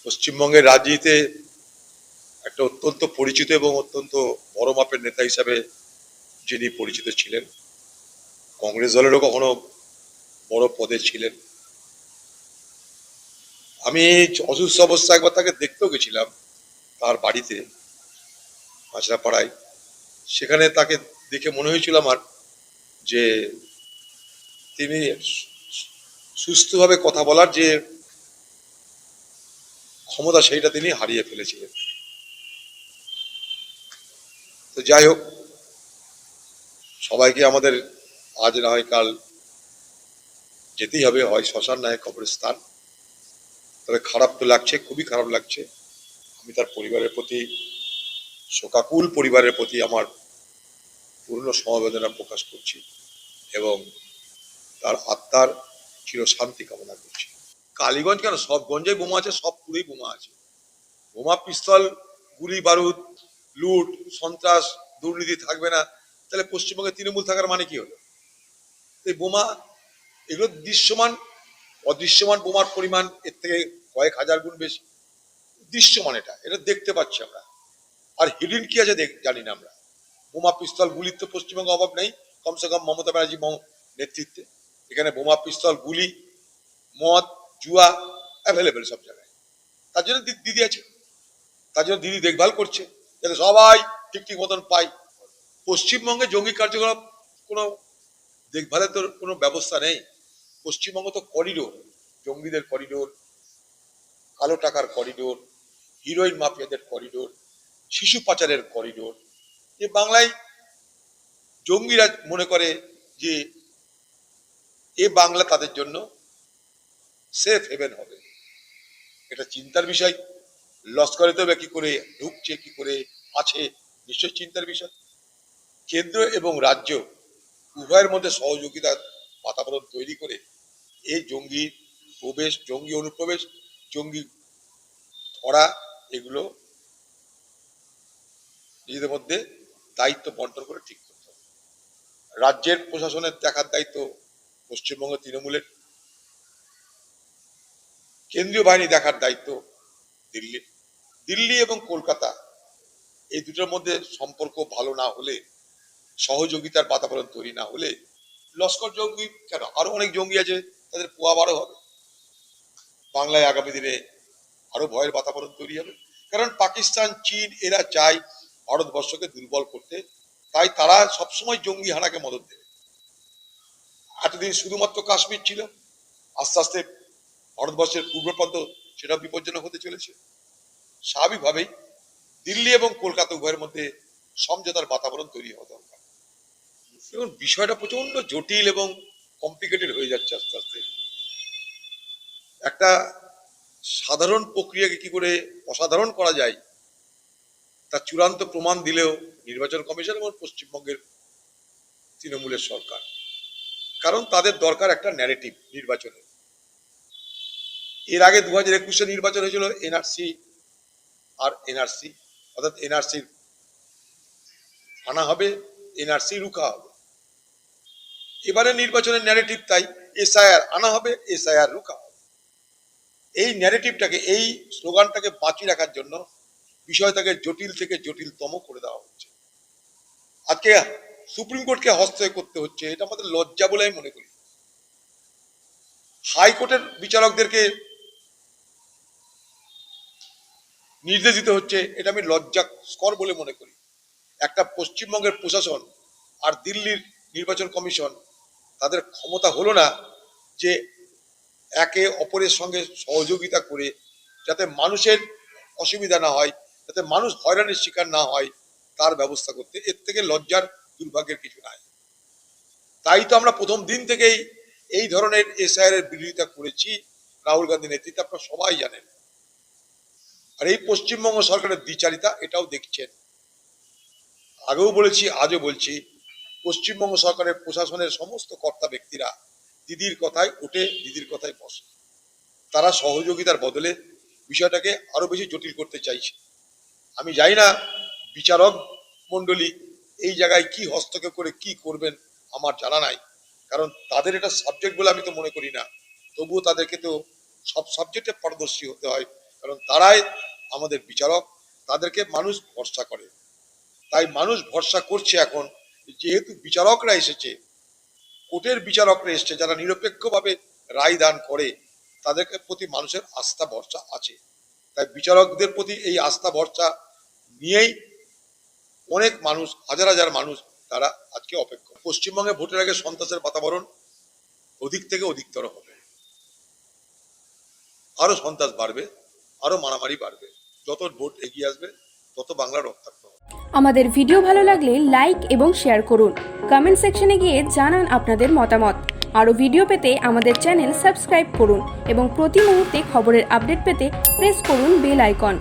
পশ্চিমবঙ্গের রাজনীতিতে একটা অত্যন্ত পরিচিত এবং অত্যন্ত বড় মাপের নেতা হিসাবে যিনি পরিচিত ছিলেন, কংগ্রেস দলেরও কখনো বড় পদে ছিলেন। আমি অসুস্থ অবস্থা একবার তাকে দেখতেও গেছিলাম তার বাড়িতে মাঝরাপাড়ায়। সেখানে তাকে দেখে মনে হয়েছিল আমার যে তিনি সুস্থভাবে কথা বলার যে ক্ষমতা সেইটা তিনি হারিয়ে ফেলেছিলেন। তো যাই হোক, সবাইকে আমাদের আজ না হয় কাল যেতেই হবে, হয় শ্মশান না হয় কবরস্থান। তবে খারাপ তো লাগছে, খুবই খারাপ লাগছে। আমি তার পরিবারের প্রতি, শোকাকুল পরিবারের প্রতি আমার পূর্ণ সমবেদনা প্রকাশ করছি এবং তার আত্মার চির শান্তি কামনা করছি। কালীগঞ্জ কেন, সব গঞ্জে বোমা আছে, সব পুরেই বোমা আছে। বোমা, পিস্তল, গুলি বারুদ, লুট, সন্ত্রাস, দুর্নীতি থাকবে না, তাহলে পশ্চিমবঙ্গে তৃণমূল থাকার মানে কি হলো? এই বোমা, এগুলো দৃশ্যমান, অদৃশ্যমান বোমার পরিমাণ এর থেকে কয়েক হাজার গুণ বেশি। দৃশ্যমান, এটা এটা দেখতে পাচ্ছি আমরা। আর হিডেন কি আছে জানি না আমরা। বোমা, পিস্তল, গুলির তো পশ্চিমবঙ্গে অভাব নেই, কমসে কম মমতা ব্যানার্জি নেতৃত্বে। এখানে বোমা, পিস্তল, গুলি, মদ, জুয়া অ্যাভেলেবেল সব জায়গায়। তার জন্য দিদি আছে, তার জন্য দিদি দেখভাল করছে যাতে সবাই ঠিক ঠিক মতন পায়। পশ্চিমবঙ্গে জঙ্গি কার্যকলাপ কোনো দেখভালের তো কোনো ব্যবস্থা নেই। পশ্চিমবঙ্গ তো করিডোর, জঙ্গিদের করিডোর, কালো টাকার করিডোর, হিরোইন মাফিয়াদের করিডোর, শিশু পাচারের করিডোর। যে বাংলায় জঙ্গিরা মনে করে যে এ বাংলা তাদের জন্য সেফ হেভেন হবে, এটা চিন্তার বিষয়। লস্করে তো কি করে ঢুকছে, কি করে আছে, নিশ্চয় চিন্তার বিষয়। কেন্দ্র এবং রাজ্য উভয়ের মধ্যে সহযোগিতার বাতাবরণ তৈরি করে এই জঙ্গি প্রবেশ, জঙ্গি অনুপ্রবেশ, জঙ্গি ধরা, এগুলো নিজেদের মধ্যে দায়িত্ব বন্টন করে ঠিক করতে হবে। রাজ্যের প্রশাসনের দেখার দায়িত্ব পশ্চিমবঙ্গ তৃণমূলের, কেন্দ্রীয় বাহিনী দেখার দায়িত্ব দিল্লির। দিল্লি এবং কলকাতা এই দুটোর মধ্যে সম্পর্ক ভালো না হলে, সহযোগিতার বাতাবরণ তৈরি না হলে, লস্কর জঙ্গি কেন, আরো অনেক জঙ্গি আছে, তাদের পোয়া বারো হবে। বাংলায় আগামী দিনে আরো ভয়ের বাতাবরণ তৈরি হবে। কারণ পাকিস্তান, চীন এরা চায় ভারতবর্ষকে দুর্বল করতে, তাই তারা সবসময় জঙ্গি হানাকে মদত দেবে। এতদিন শুধুমাত্র কাশ্মীর ছিল, আস্তে আস্তে ভারতবর্ষের পূর্ব প্রান্ত সেটা বিপজ্জনক হতে চলেছে। স্বাভাবিকভাবেই দিল্লি এবং কলকাতা উভয়ের মধ্যে সমঝোতার বাতাবরণ তৈরি হওয়া দরকার। এবং বিষয়টা প্রচন্ড জটিল এবং কমপ্লিকেটেড হয়ে যাচ্ছে আস্তে আস্তে। একটা সাধারণ প্রক্রিয়াকে কি করে অসাধারণ করা যায় তার চূড়ান্ত প্রমাণ দিলেও নির্বাচন কমিশন এবং পশ্চিমবঙ্গের তৃণমূলের সরকার। কারণ তাদের দরকার একটা ন্যারেটিভ নির্বাচনে। এর আগে 2021 নির্বাচন হয়েছিল এনআরসি আর এনআরসি, অর্থাৎ এনআরসি আনা হবে, এনআরসি রুখা হবে। এবারে নির্বাচনের ন্যারেটিভ তাই, এসআইআর আনা হবে, এসআইআর রুখা হবে। এই ন্যারেটিভটাকে, এই স্লোগানটাকে বাঁচিয়ে রাখার জন্য বিষয়টাকে জটিল থেকে জটিলতম করে দেওয়া হচ্ছে। আজকে সুপ্রিম কোর্টকে হস্তক্ষেপ করতে হচ্ছে, এটা আমাদের লজ্জা বলে আমি মনে করি। হাইকোর্টের বিচারকদেরকে নির্দেশ দিতে হচ্ছে, এটা আমি লজ্জাস্কর বলে মনে করি। একটা পশ্চিমবঙ্গের প্রশাসন আর দিল্লির নির্বাচন কমিশন, তাদের ক্ষমতা হলো না যে একে অপরের সঙ্গে সহযোগিতা করে যাতে মানুষের অসুবিধা না হয়, যাতে মানুষ হয়রানির শিকার না হয়, তার ব্যবস্থা করতে। এর থেকে লজ্জার, দুর্ভাগ্যের কিছু নাই। তাই তো আমরা প্রথম দিন থেকেই এই ধরনের এসআইআর এর বিরোধিতা করেছি রাহুল গান্ধী নেতৃত্বে, আপনারা সবাই জানেন। আর এই পশ্চিমবঙ্গ সরকারের দ্বিচারিতা, এটাও দেখছেন। আগেও বলেছি, আজও বলছি, পশ্চিমবঙ্গ সরকারের প্রশাসনের সমস্ত কর্তা ব্যক্তিরা দিদির কথায় ওঠে, দিদির কথায় বসে। তারা সহযোগিতার বদলে বিষয়টাকে আরো বেশি জটিল করতে চাইছে। আমি জানি না বিচারক মন্ডলী এই জায়গায় কি হস্তক্ষেপ করে কি করবেন, আমার জানা নাই। কারণ তাদের এটা সাবজেক্ট বলে আমি তো মনে করি না, তবুও তাদেরকে তো সব সাবজেক্টে পারদর্শী হতে হয়। কারণ তারাই আমাদের বিচারক, তাদেরকে মানুষ ভরসা করে। তাই মানুষ ভরসা করছে এখন, যেহেতু বিচারকরা এসেছে, কোর্টের বিচারকরা এসেছে যারা নিরপেক্ষভাবে রায় দান করে, তাদের প্রতি মানুষের আস্থা ভরসা আছে। তাই বিচারকদের প্রতি এই আস্থা ভরসা নিয়েই অনেক মানুষ, হাজার হাজার মানুষ তারা আজকে অপেক্ষা। পশ্চিমবঙ্গে ভোটের আগে সন্ত্রাসের বাতাবরণ অধিক থেকে অধিকতর হবে, আরো সন্ত্রাস বাড়বে, আরো মারামারি বাড়বে। যত ভোট এগিয়ে আসবে তত বাংলা রক্তাক্ত হবে। আমাদের ভিডিও ভালো লাগলে লাইক এবং শেয়ার করুন। কমেন্ট সেকশনে গিয়ে জানান আপনাদের মতামত। আরও ভিডিও পেতে আমাদের চ্যানেল সাবস্ক্রাইব করুন এবং প্রতি মুহূর্তে খবরের আপডেট পেতে প্রেস করুন বেল আইকন।